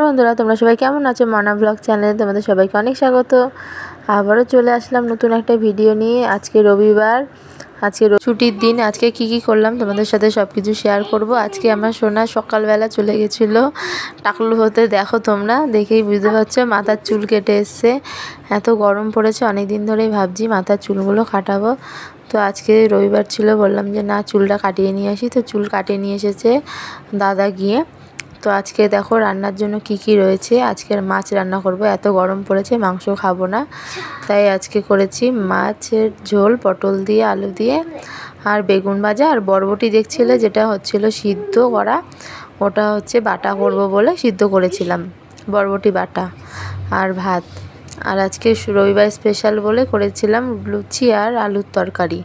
বন্ধুরা, তোমরা সবাই কেমন আছো? মনা ব্লগ চ্যানেলে তোমাদের সবাইকে অনেক স্বাগত। আবারও চলে আসলাম নতুন একটা ভিডিও নিয়ে। আজকে রবিবার, আজকে ছুটির দিন। আজকে কি করলাম তোমাদের সাথে সব কিছু শেয়ার করব। আজকে আমার সোনা সকালবেলা চলে গেছিলো টাকলু হতে। দেখো, তোমরা দেখেই বুঝতে পারছো, মাথার চুল কেটে এসছে। এত গরম পড়েছে, অনেক দিন ধরেই ভাবছি মাথার চুলগুলো কাটাবো। তো আজকে রবিবার ছিল, বললাম যে না, চুলটা কাটিয়ে নিয়ে আসি। তো চুল কাটিয়ে নিয়ে এসেছে দাদা গিয়ে। তো আজকে দেখো রান্নার জন্য কি রয়েছে। আজকের মাছ রান্না করব, এত গরম পড়েছে, মাংস খাবো না, তাই আজকে করেছি মাছের ঝোল, পটল দিয়ে, আলু দিয়ে, আর বেগুন ভাজা, আর বরবটি দেখছিলে যেটা হচ্ছিল সিদ্ধ করা, ওটা হচ্ছে বাটা করব বলে সিদ্ধ করেছিলাম, বরবটি বাটা, আর ভাত। আর আজকে রবিবার স্পেশাল বলে করেছিলাম লুচি আর আলুর তরকারি।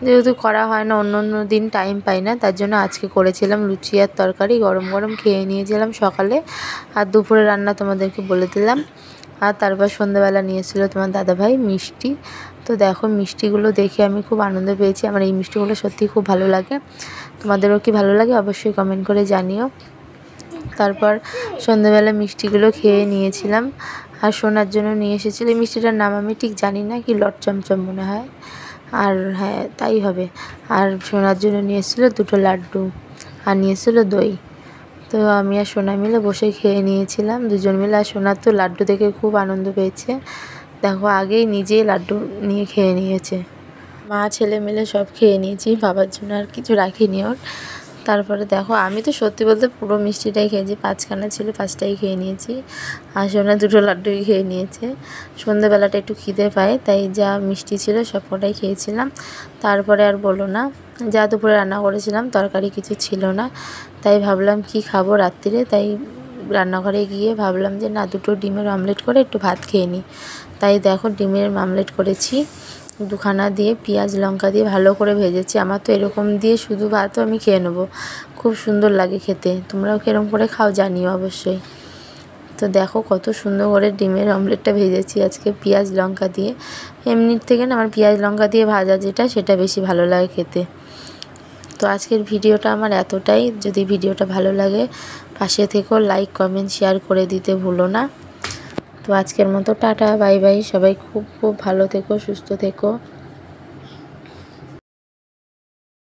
যেহেতু করা হয় না, অন্য দিন টাইম পাই না, তার জন্য আজকে করেছিলাম লুচি আর তরকারি। গরম গরম খেয়ে নিয়েছিলাম সকালে। আর দুপুরে রান্না তোমাদেরকে বলে দিলাম। আর তারপর সন্ধ্যাবেলা নিয়েছিল তোমার দাদাভাই মিষ্টি। তো দেখো, মিষ্টিগুলো দেখে আমি খুব আনন্দ পেয়েছি। আমার এই মিষ্টিগুলো সত্যি খুব ভালো লাগে। তোমাদেরও কি ভালো লাগে অবশ্যই কমেন্ট করে জানিও। তারপর সন্ধ্যাবেলা মিষ্টিগুলো খেয়ে নিয়েছিলাম। আর সোনার জন্য নিয়ে এসেছিল, এই মিষ্টিটার নাম আমি ঠিক জানি না, কি লট চমচম মনে হয়, আর হ্যাঁ তাই হবে। আর সোনার জন্য নিয়ে এসেছিলো 2টো লাড্ডু, আর নিয়ে এসেছিলো দই। তো আমি আর সোনা মিলে বসে খেয়ে নিয়েছিলাম দুজন মিলে। আর সোনার তো লাড্ডু দেখে খুব আনন্দ পেয়েছে। দেখো, আগেই নিজেই লাড্ডু নিয়ে খেয়ে নিয়েছে। মা ছেলে মিলে সব খেয়ে নিয়েছি, বাবার জন্য আর কিছু রাখিনি ওর। তারপরে দেখো, আমি তো সত্যি বলতে পুরো মিষ্টিটাই খেয়েছি, 5খানা ছিল, 5টাই খেয়ে নিয়েছি। আর সোনা 2টো লাড্ডুই খেয়ে নিয়েছে। সন্ধ্যেবেলাটা একটু খিদে পায়, তাই যা মিষ্টি ছিল সব কটাই খেয়েছিলাম। তারপরে আর বলো না, যা দুপুরে রান্না করেছিলাম তরকারি কিছু ছিল না, তাই ভাবলাম কি খাবো রাত্রিরে। তাই রান্নাঘরে গিয়ে ভাবলাম যে না, 2টো ডিমের অমলেট করে একটু ভাত খেয়ে নিই। তাই দেখো, ডিমের অমলেট করেছি 2খানা দিয়ে, পেঁয়াজ লঙ্কা দিয়ে ভালো করে ভেজেছি। আমার তো এরকম দিয়ে শুধু ভাতও আমি খেয়ে নেবো, খুব সুন্দর লাগে খেতে। তোমরাও কীরকম করে খাও জানিও অবশ্যই। তো দেখো কত সুন্দর করে ডিমের অমলেটটা ভেজেছি আজকে পেঁয়াজ লঙ্কা দিয়ে। এমনির থেকে না, আমার পেঁয়াজ লঙ্কা দিয়ে ভাজা যেটা, সেটা বেশি ভালো লাগে খেতে। তো আজকের ভিডিওটা আমার এতটাই। যদি ভিডিওটা ভালো লাগে পাশে থেকো, লাইক কমেন্ট শেয়ার করে দিতে ভুলো না। তো আজকের মতো টাটা, বাই বাই। সবাই খুব ভালো থেকো, সুস্থ থেকো।